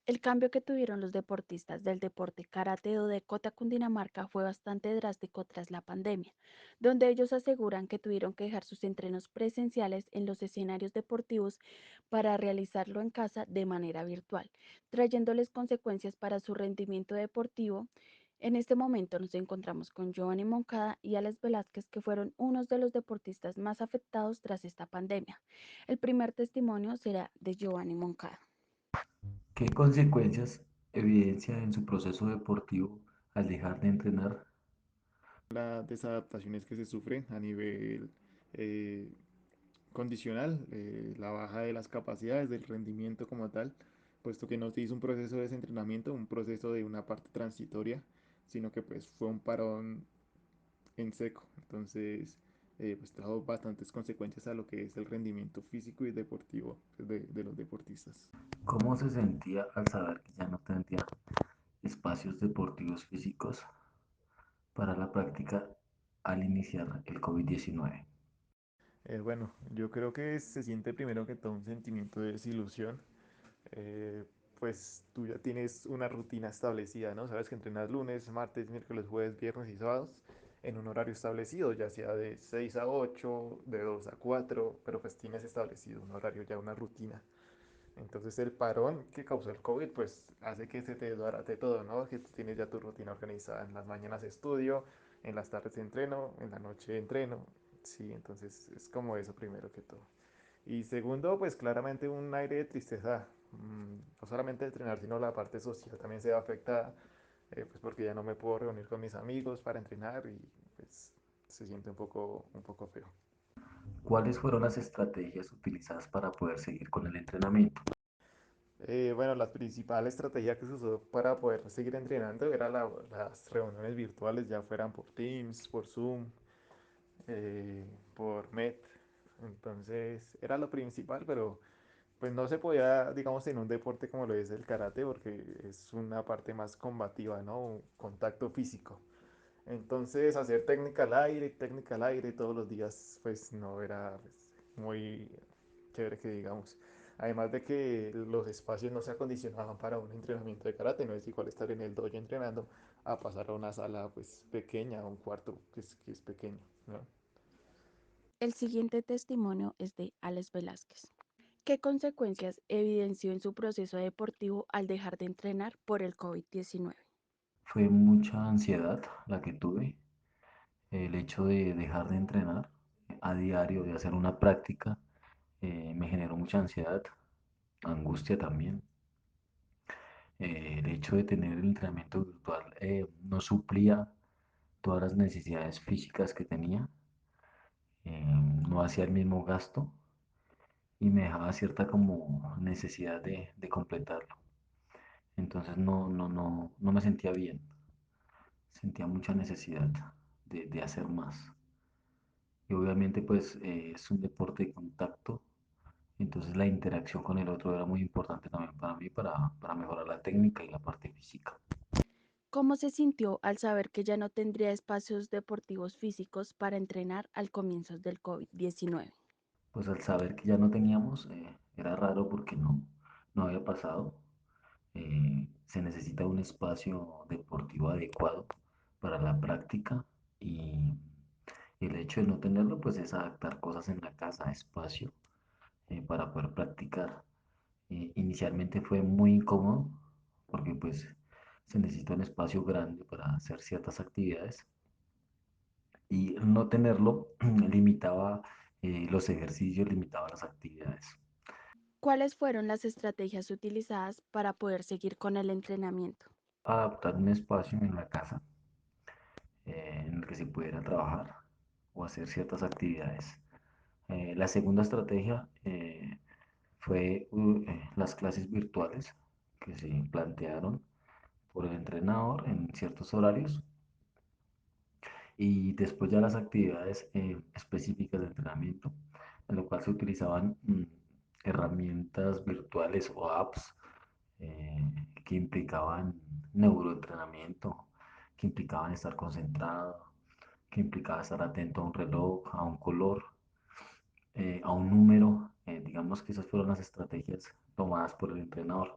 El cambio que tuvieron los deportistas del deporte karate-do de Kota Cundinamarca fue bastante drástico tras la pandemia, donde ellos aseguran que tuvieron que dejar sus entrenos presenciales en los escenarios deportivos para realizarlo en casa de manera virtual, trayéndoles consecuencias para su rendimiento deportivo. En este momento nos encontramos con Giovanni Moncada y Alex Velázquez, que fueron unos de los deportistas más afectados tras esta pandemia. El primer testimonio será de Giovanni Moncada. ¿Qué consecuencias evidencia en su proceso deportivo al dejar de entrenar? Las desadaptaciones que se sufren a nivel eh, condicional, la baja de las capacidades, del rendimiento como tal, puesto que no se hizo un proceso de desentrenamiento, un proceso de una parte transitoria, sino que pues fue un parón en seco. Entonces, pues trajo bastantes consecuencias a lo que es el rendimiento físico y deportivo pues, de los deportistas. ¿Cómo se sentía al saber que ya no tendría espacios deportivos físicos para la práctica al iniciar el COVID-19? Bueno, yo creo que se siente primero que todo un sentimiento de desilusión. eh, pues tú ya tienes una rutina establecida, ¿no? Sabes que entrenas lunes, martes, miércoles, jueves, viernes y sábados en un horario establecido, ya sea de 6 a 8, de 2 a 4, pero pues tienes establecido un horario, ya una rutina. Entonces el parón que causó el COVID pues hace que se te desbarate todo, ¿no? Que tú tienes ya tu rutina organizada. En las mañanas estudio, en las tardes entreno, en la noche entreno. Sí, entonces es como eso primero que todo. Y segundo, pues claramente un aire de tristeza. No solamente de entrenar, sino la parte social también se ve afectada, pues porque ya no me puedo reunir con mis amigos para entrenar y pues se siente un poco feo. ¿Cuáles fueron las estrategias utilizadas para poder seguir con el entrenamiento? Bueno, la principal estrategia que se usó para poder seguir entrenando era las reuniones virtuales, ya fueran por Teams, por Zoom, por Met. Entonces era lo principal, pero pues no se podía, digamos, en un deporte como lo es el karate, porque es una parte más combativa, ¿no? Un contacto físico. Entonces hacer técnica al aire todos los días, pues no era pues, muy chévere que digamos. Además de que los espacios no se acondicionaban para un entrenamiento de karate, no es igual estar en el dojo entrenando a pasar a una sala pues pequeña, a un cuarto que es pequeño, ¿no? El siguiente testimonio es de Alex Velázquez. ¿Qué consecuencias evidenció en su proceso deportivo al dejar de entrenar por el COVID-19? Fue mucha ansiedad la que tuve, el hecho de dejar de entrenar a diario, de hacer una práctica, me generó mucha ansiedad, angustia también. El hecho de tener el entrenamiento virtual no suplía todas las necesidades físicas que tenía, no hacía el mismo gasto y me dejaba cierta como necesidad de completarlo. Entonces no me sentía bien, sentía mucha necesidad de hacer más. Y obviamente pues es un deporte de contacto, entonces la interacción con el otro era muy importante también para mí, para mejorar la técnica y la parte física. ¿Cómo se sintió al saber que ya no tendría espacios deportivos físicos para entrenar al comienzo del COVID-19? Pues al saber que ya no teníamos, era raro porque no había pasado. Se necesita un espacio deportivo adecuado para la práctica y el hecho de no tenerlo pues es adaptar cosas en la casa, espacio para poder practicar. Inicialmente fue muy incómodo porque pues se necesita un espacio grande para hacer ciertas actividades y no tenerlo limitaba los ejercicios, limitaba las actividades. ¿Cuáles fueron las estrategias utilizadas para poder seguir con el entrenamiento? Adaptar un espacio en la casa en el que se pudiera trabajar o hacer ciertas actividades. La segunda estrategia fue las clases virtuales que se plantearon por el entrenador en ciertos horarios y después ya las actividades específicas de entrenamiento, en lo cual se utilizaban herramientas virtuales o apps que implicaban neuroentrenamiento, que implicaban estar concentrado, que implicaba estar atento a un reloj, a un color, a un número. Digamos que esas fueron las estrategias tomadas por el entrenador.